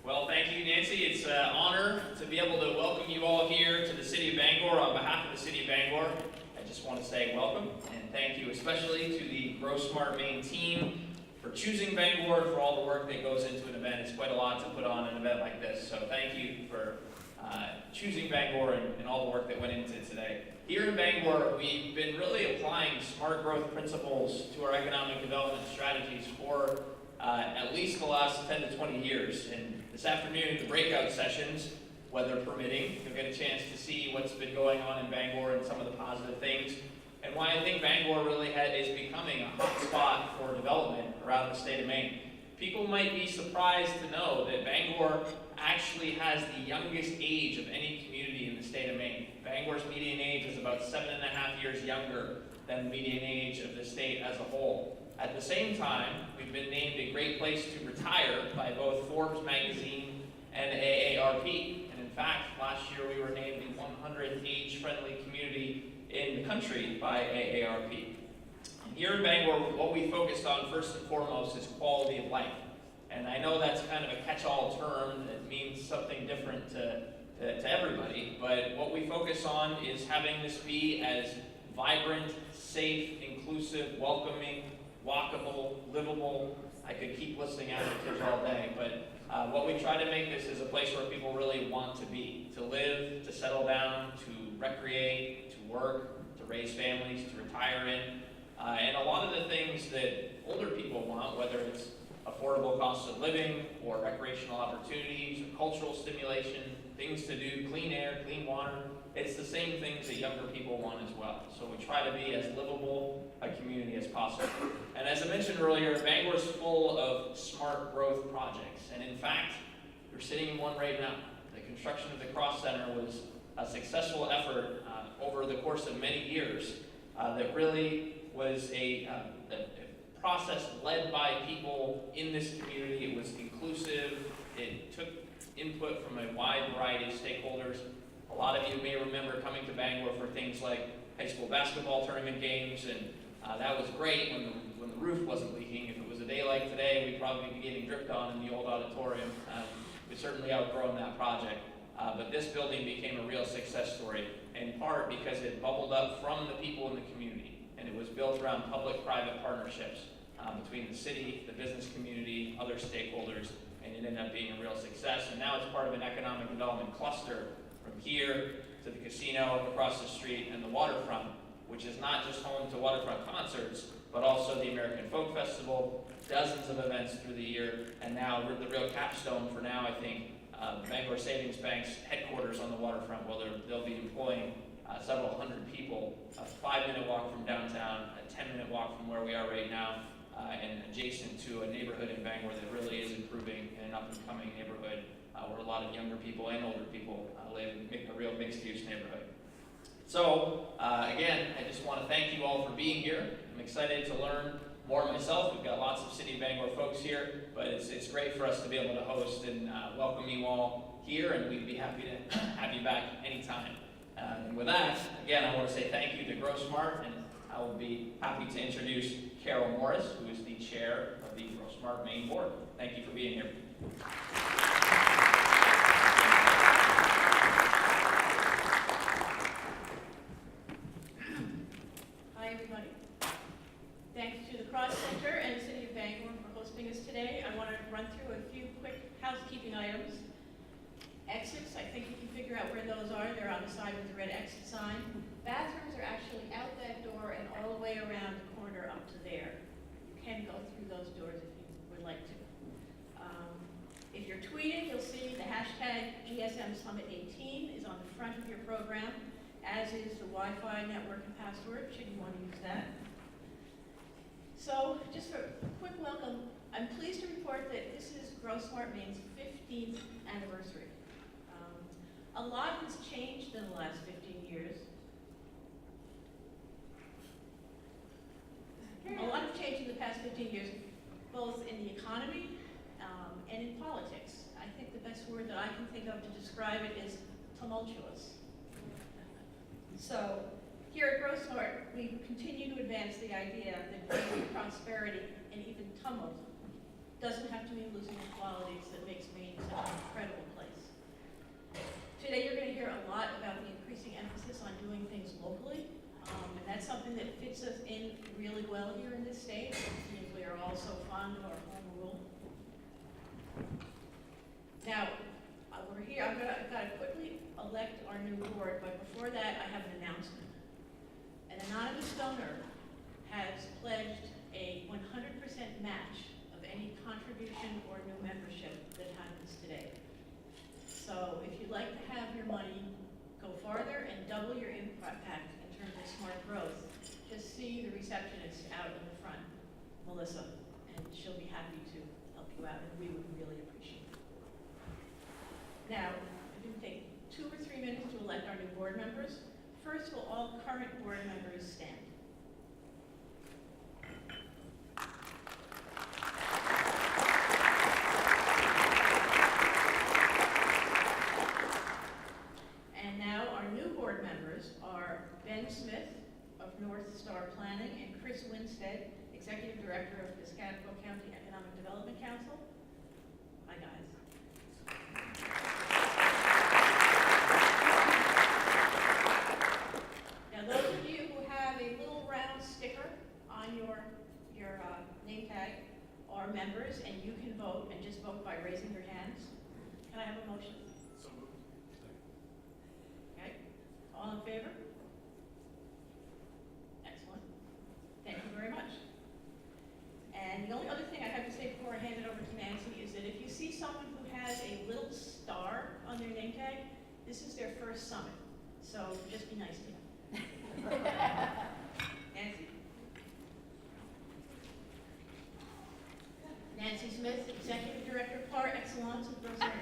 Well, thank you, Nancy. It's an honor to be able to welcome you all here to the City of Bangor. On behalf of the City of Bangor, I just want to say welcome and thank you especially to the Grow Smart Maine team for choosing Bangor, for all the work that goes into an event. It's quite a lot to put on an event like this, so thank you for choosing Bangor and all the work that went into it today. Here in Bangor, we've been really applying smart growth principles to our economic development strategies for at least the last 10 to 20 years. And this afternoon, the breakout sessions, weather permitting, you'll get a chance to see what's been going on in Bangor and some of the positive things, and why I think Bangor really is becoming a hot spot for development around the state of Maine. People might be surprised to know that Bangor actually has the youngest age of any community in the state of Maine. Bangor's median age is about 7.5 years younger than the median age of the state as a whole. At the same time, we've been named a great place to retire by both Forbes magazine and AARP. And in fact, last year we were named the 100th age-friendly community in the country by AARP. And here in Bangor, what we focused on first and foremost is quality of life. And I know that's kind of a catch-all term that means something different to everybody, but what we focus on is having this be as vibrant, safe, inclusive, welcoming, walkable, livable. I could keep listing adjectives all day, but what we try to make this is a place where people really want to be, to live, to settle down, to recreate, to work, to raise families, to retire in. And a lot of the things that older people want, whether it's affordable costs of living, or recreational opportunities, or cultural stimulation, things to do, clean air, clean water, it's the same things that younger people want as well. So we try to be as livable a community as possible. And as I mentioned earlier, Bangor's full of smart growth projects. And in fact, we're sitting in one right now. The construction of the Cross Center was a successful effort over the course of many years that really was a process led by people in this community. It was inclusive. It took input from a wide variety of stakeholders. A lot of you may remember coming to Bangor for things like high school basketball tournament games, and that was great when the roof wasn't leaking. If it was a day like today, we'd probably be getting dripped on in the old auditorium. We've certainly outgrown that project. But this building became a real success story, in part because it bubbled up from the people in the community, and it was built around public-private partnerships between the city, the business community, other stakeholders, and it ended up being a real success. And now it's part of an economic development cluster from here to the casino across the street and the waterfront, which is not just home to waterfront concerts, but also the American Folk Festival, dozens of events through the year, and now the real capstone for now, I think, Bangor Savings Bank's headquarters on the waterfront, where they'll be employing several hundred people, a 5-minute walk from downtown, a 10-minute walk from where we are right now, and adjacent to a neighborhood in Bangor that really is improving, in an up-and-coming neighborhood where a lot of younger people and older people live, make a real mixed-use neighborhood. So, again, I just want to thank you all for being here. I'm excited to learn more myself. We've got lots of City of Bangor folks here, but it's great for us to be able to host and welcome you all here, and we'd be happy to have you back anytime. And with that, again, I want to say thank you to Grow Smart, and I will be happy to introduce Carol Morris, who is the chair of the Grow Smart Maine Board. Thank you for being here. Hi, everybody. Thanks to the Cross Center and the City of Bangor for hosting us today. I want to run through a few quick housekeeping items. Exits, I think you can figure out where those are. They're on the side with the red exit sign. Bathrooms are actually out that door and all the way around the corner up to there. You can go through those doors if you would like to. If you're tweeting, you'll see the hashtag GSM Summit 18 is on the front of your program, as is the Wi-Fi network and password, should you want to use that. So, just for a quick welcome, I'm pleased to report that this is Grow Smart Maine's 15th anniversary. A lot has changed in the last 15 years. A lot has changed in the past 15 years, both in the economy and in politics. I think the best word that I can think of to describe it is tumultuous. So, here at Grow Smart, we continue to advance the idea that growth, prosperity, and even tumult doesn't have to mean losing the qualities that makes Maine such an incredible place. Today, you're going to hear a lot about the increasing emphasis on doing things locally, and that's something that fits us in really well here in this state. We are all so fond of our home rule. Now, we're here, I've got to quickly elect our new board, but before that, I have an announcement. An anonymous donor has pledged a 100% match of any contribution or new membership that happens today. So if you'd like to have your money go farther and double your impact in terms of smart growth, just see the receptionist out in the front, Melissa, and she'll be happy to help you out, and we would really appreciate it. Now, I'm going to take 2 or 3 minutes to elect our new board members. First, will all current board members stand? And now our new board members are Ben Smith of North Star Planning and Chris Winstead, Executive Director of Piscataqua County Economic Development Council. Hi, guys. Now, those of you who have a little round sticker on your name tag are members, and you can vote, and just vote by raising your hands. Can I have a motion? So moved. Okay. All in favor? Excellent. Thank you very much. And the only other thing I have to say before I hand it over to Nancy is that if you see someone who has a little star on their name tag, this is their first summit. So just be nice to them. Nancy? Nancy Smith, Executive Director par excellence of Gross Market.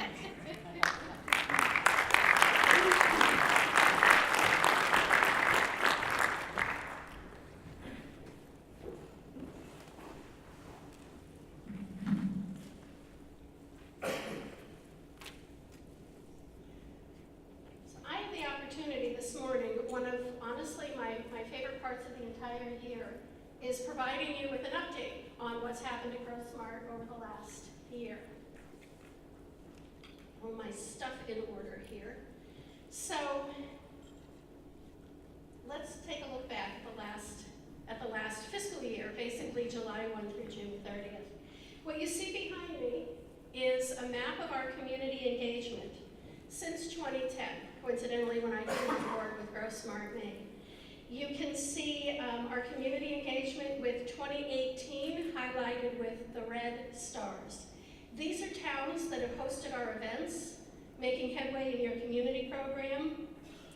I have the opportunity this morning, one of, honestly, my favorite parts of the entire year, is providing you with an update on what's happened at GrowSmart over the last year. All my stuff in order here. So, let's take a look back at the last fiscal year, basically July 1 through June 30th. What you see behind me is a map of our community engagement since 2010, coincidentally when I came on board with GrowSmart Maine. You can see our community engagement with 2018 highlighted with the red stars. These are towns that have hosted our events, making headway in your community program,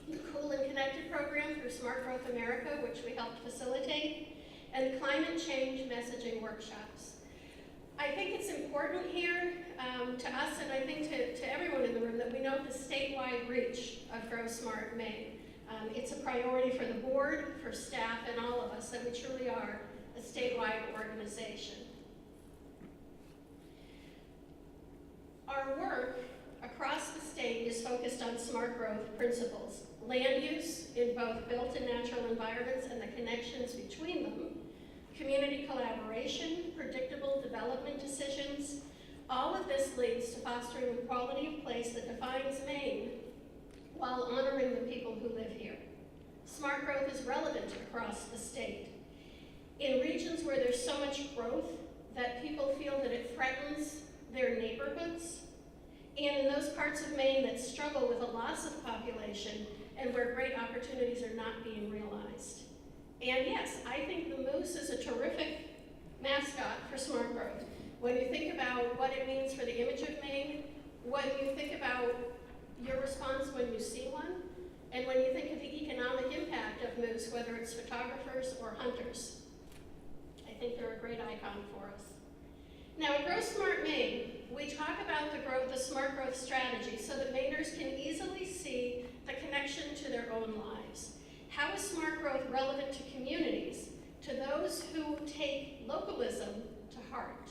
the Cool and Connected program through Smart Growth America, which we helped facilitate, and the climate change messaging workshops. I think it's important here to us, and I think to everyone in the room, that we note the statewide reach of GrowSmart Maine. It's a priority for the board, for staff, and all of us, that we truly are a statewide organization. Our work across the state is focused on smart growth principles, land use in both built and natural environments and the connections between them, community collaboration, predictable development decisions. All of this leads to fostering the quality of place that defines Maine while honoring the people who live here. Smart growth is relevant across the state. In regions where there's so much growth that people feel that it threatens their neighborhoods, and in those parts of Maine that struggle with a loss of population and where great opportunities are not being realized. And yes, I think the moose is a terrific mascot for smart growth. When you think about what it means for the image of Maine, when you think about your response when you see one, and when you think of the economic impact of moose, whether it's photographers or hunters, I think they're a great icon for us. Now at GrowSmart Maine, we talk about the smart growth strategy so that Mainers can easily see the connection to their own lives. How is smart growth relevant to communities, to those who take localism to heart?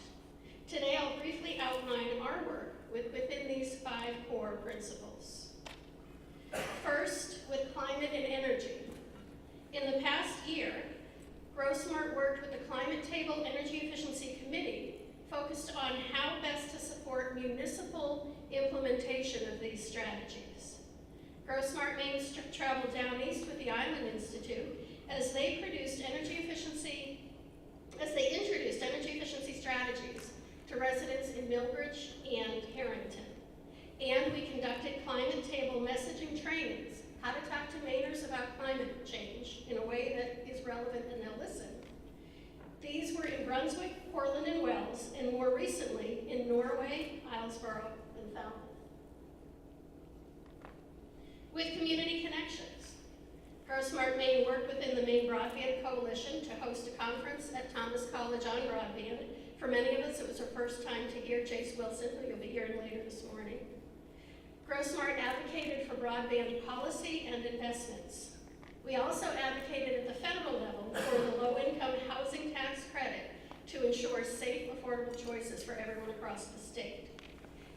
Today I'll briefly outline our work within these 5 core principles. First, with climate and energy. In the past year, GrowSmart worked with the Climate Table Energy Efficiency Committee focused on how best to support municipal implementation of these strategies. GrowSmart Maine traveled down east with the Island Institute as they introduced energy efficiency strategies to residents in Millbridge and Harrington. And we conducted climate table messaging trainings, how to talk to Mainers about climate change in a way that is relevant and they'll listen. These were in Brunswick, Portland, and Wells, and more recently in Norway, Islesboro, and Falmouth. With community connections, GrowSmart Maine worked within the Maine Broadband Coalition to host a conference at Thomas College on broadband. For many of us, it was our first time to hear Chase Wilson, who you'll be hearing later this morning. GrowSmart advocated for broadband policy and investments. We also advocated at the federal level for the low-income housing tax credit to ensure safe, affordable choices for everyone across the state.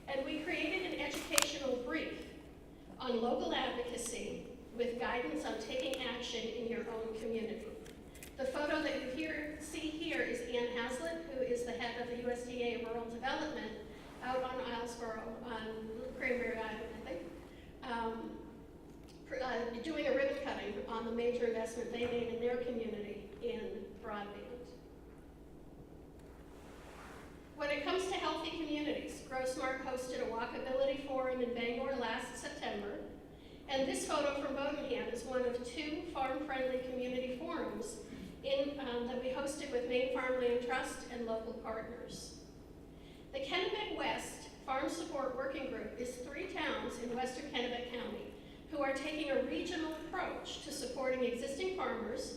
And we created an educational brief on local advocacy with guidance on taking action in your own community. The photo that you see here is Ann Haslett, who is the head of the USDA Rural Development out on Islesboro on Cranberry Island, I think, doing a ribbon cutting on the major investment they made in their community in broadband. When it comes to healthy communities, GrowSmart hosted a walkability forum in Bangor last September, and this photo from Bodenham is one of 2 farm-friendly community forums that we hosted with Maine Farmland Trust and local partners. The Kennebec West Farm Support Working Group is 3 towns in western Kennebec County who are taking a regional approach to supporting existing farmers,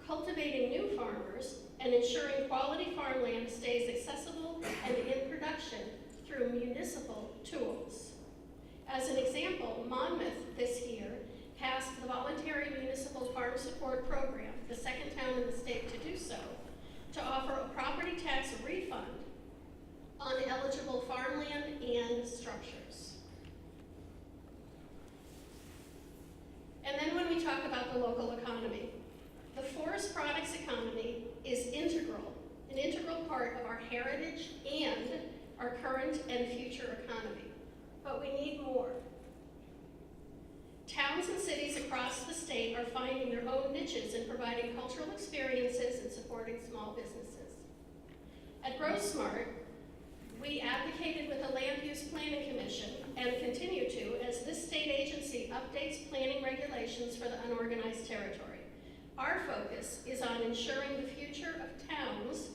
cultivating new farmers, and ensuring quality farmland stays accessible and in production through municipal tools. As an example, Monmouth this year passed the Voluntary Municipal Farm Support Program, the 2nd town in the state to do so, to offer a property tax refund on eligible farmland and structures. And then when we talk about the local economy, the forest products economy is an integral part of our heritage and our current and future economy. But we need more. Towns and cities across the state are finding their own niches in providing cultural experiences and supporting small businesses. At GrowSmart, we advocated with the Land Use Planning Commission and continue to as this state agency updates planning regulations for the unorganized territory. Our focus is on ensuring the future of towns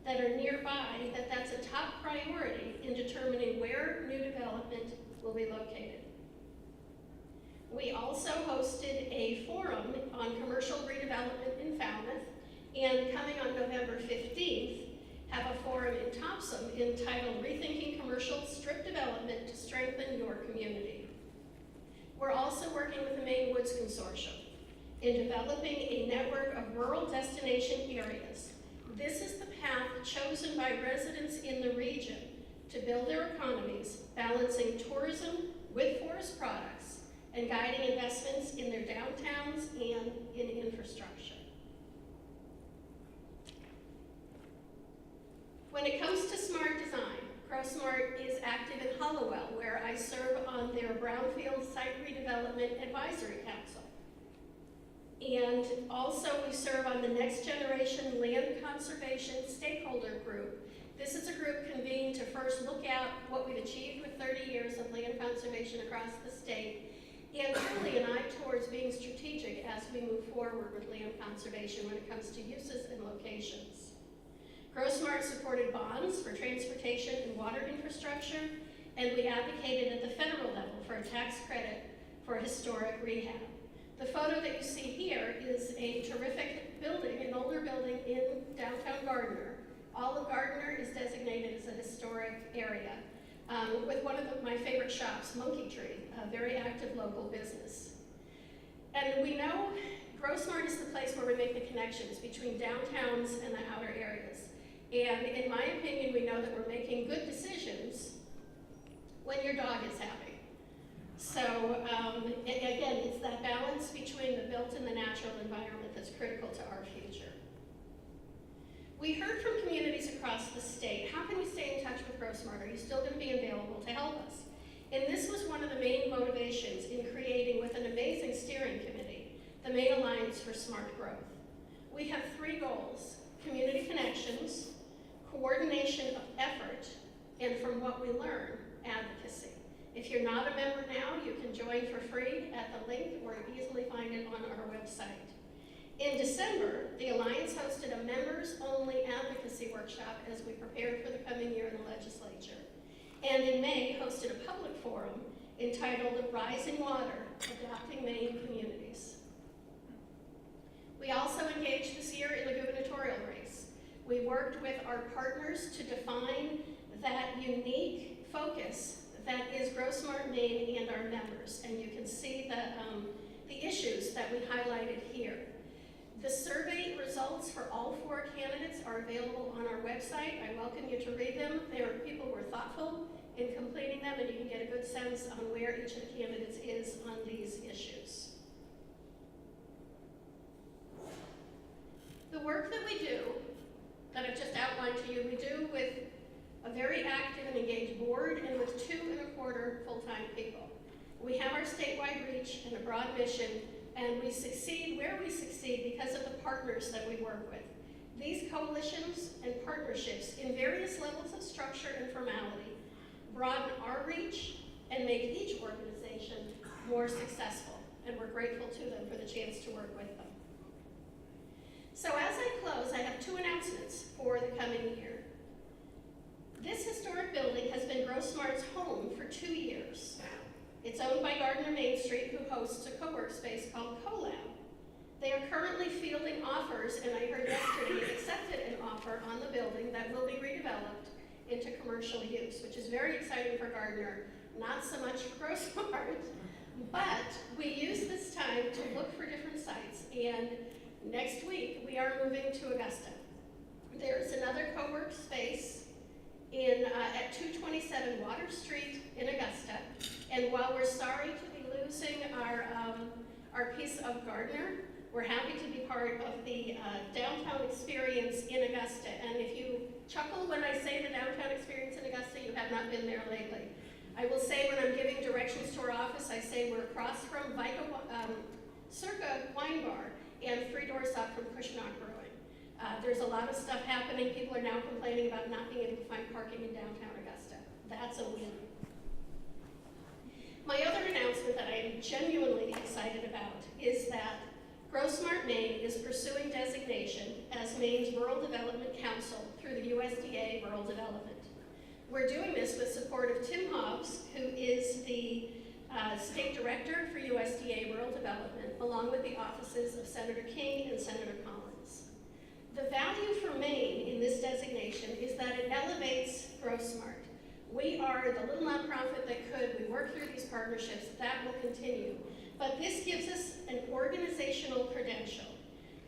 that are nearby, that's a top priority in determining where new development will be located. We also hosted a forum on commercial redevelopment in Falmouth, and coming on November 15th, have a forum in Topsom entitled Rethinking Commercial Strip Development to Strengthen Your Community. We're also working with the Maine Woods Consortium in developing a network of rural destination areas. This is the path chosen by residents in the region to build their economies, balancing tourism with forest products and guiding investments in their downtowns and in infrastructure. When it comes to smart design, GrowSmart is active in Hollowell, where I serve on their Brownfield Site Redevelopment Advisory Council. And also we serve on the Next Generation Land Conservation Stakeholder Group. This is a group convened to first look at what we've achieved with 30 years of land conservation across the state, and really an eye towards being strategic as we move forward with land conservation when it comes to uses and locations. GrowSmart supported bonds for transportation and water infrastructure, and we advocated at the federal level for a tax credit for historic rehab. The photo that you see here is a terrific building, an older building in downtown Gardner. All of Gardner is designated as a historic area, with one of my favorite shops, Monkey Tree, a very active local business. And we know GrowSmart is the place where we make the connections between downtowns and the outer areas. And in my opinion, we know that we're making good decisions when your dog is happy. So again, it's that balance between the built and the natural environment that's critical to our future. We heard from communities across the state, how can we stay in touch with GrowSmart? Are you still going to be available to help us? And this was one of the main motivations in creating, with an amazing steering committee, the Maine Alliance for Smart Growth. We have 3 goals: community connections, coordination of effort, and from what we learn, advocacy. If you're not a member now, you can join for free at the link, or easily find it on our website. In December, the Alliance hosted a members-only advocacy workshop as we prepared for the coming year in the legislature. And in May, hosted a public forum entitled Rising Water, Adapting Maine Communities. We also engaged this year in the gubernatorial race. We worked with our partners to define that unique focus that is GrowSmart Maine and our members. And you can see the issues that we highlighted here. The survey results for all 4 candidates are available on our website. I welcome you to read them. People were thoughtful in completing them, and you can get a good sense on where each of the candidates is on these issues. The work that we do, that I've just outlined to you, we do with a very active and engaged board and with 2 1/4 full-time people. We have our statewide reach and a broad mission, and we succeed where we succeed because of the partners that we work with. These coalitions and partnerships in various levels of structure and formality broaden our reach and make each organization more successful, and we're grateful to them for the chance to work with them. So as I close, I have 2 announcements for the coming year. This historic building has been GrowSmart's home for 2 years. It's owned by Gardner Main Street, who hosts a co-work space called CoLab. They are currently fielding offers, and I heard yesterday they accepted an offer on the building that will be redeveloped into commercial use, which is very exciting for Gardner, not so much for GrowSmart. But we use this time to look for different sites, and next week we are moving to Augusta. There's another co-work space at 227 Water Street in Augusta. And while we're sorry to be losing our piece of Gardner, we're happy to be part of the downtown experience in Augusta. And if you chuckle when I say the downtown experience in Augusta, you have not been there lately. I will say when I'm giving directions to our office, I say we're across from Circa Wine Bar and 3 doors up from Cushnock Brewing. There's a lot of stuff happening. People are now complaining about not being able to find parking in downtown Augusta. That's a win. My other announcement that I am genuinely excited about is that GrowSmart Maine is pursuing designation as Maine's Rural Development Council through the USDA Rural Development. We're doing this with support of Tim Hobbs, who is the State Director for USDA Rural Development, along with the offices of Senator King and Senator Collins. The value for Maine in this designation is that it elevates GrowSmart. We are the little nonprofit that could. We work through these partnerships. That will continue. But this gives us an organizational credential.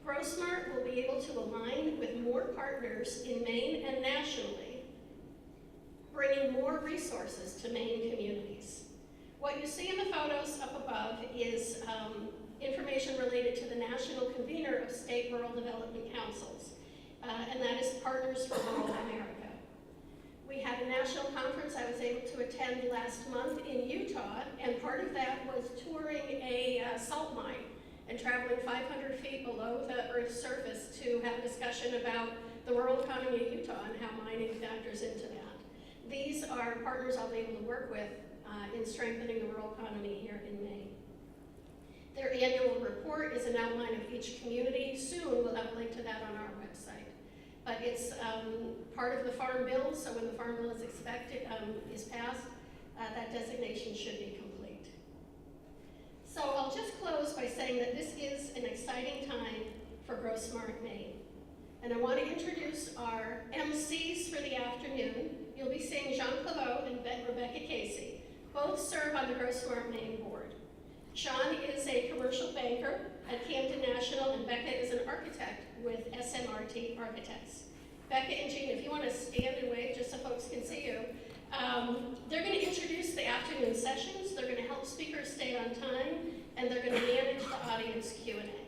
GrowSmart will be able to align with more partners in Maine and nationally, bringing more resources to Maine communities. What you see in the photos up above is information related to the national convener of state rural development councils, and that is Partners for Rural America. We had a national conference I was able to attend last month in Utah, and part of that was touring a salt mine and traveling 500 feet below the Earth's surface to have a discussion about the rural economy of Utah and how mining factors into that. These are partners I'll be able to work with in strengthening the rural economy here in Maine. Their annual report is an outline of each community. Soon we'll have a link to that on our website. But it's part of the Farm Bill, so when the Farm Bill is passed, that designation should be complete. So I'll just close by saying that this is an exciting time for GrowSmart Maine. And I want to introduce our MCs for the afternoon. You'll be seeing Jean Claveau and Rebecca Casey. Both serve on the GrowSmart Maine board. Sean is a commercial banker at Camden National, and Becca is an architect with SMRT Architects. Becca and Jean, if you want to stand and wave just so folks can see you, they're going to introduce the afternoon sessions, they're going to help speakers stay on time, and they're going to manage the audience Q&A.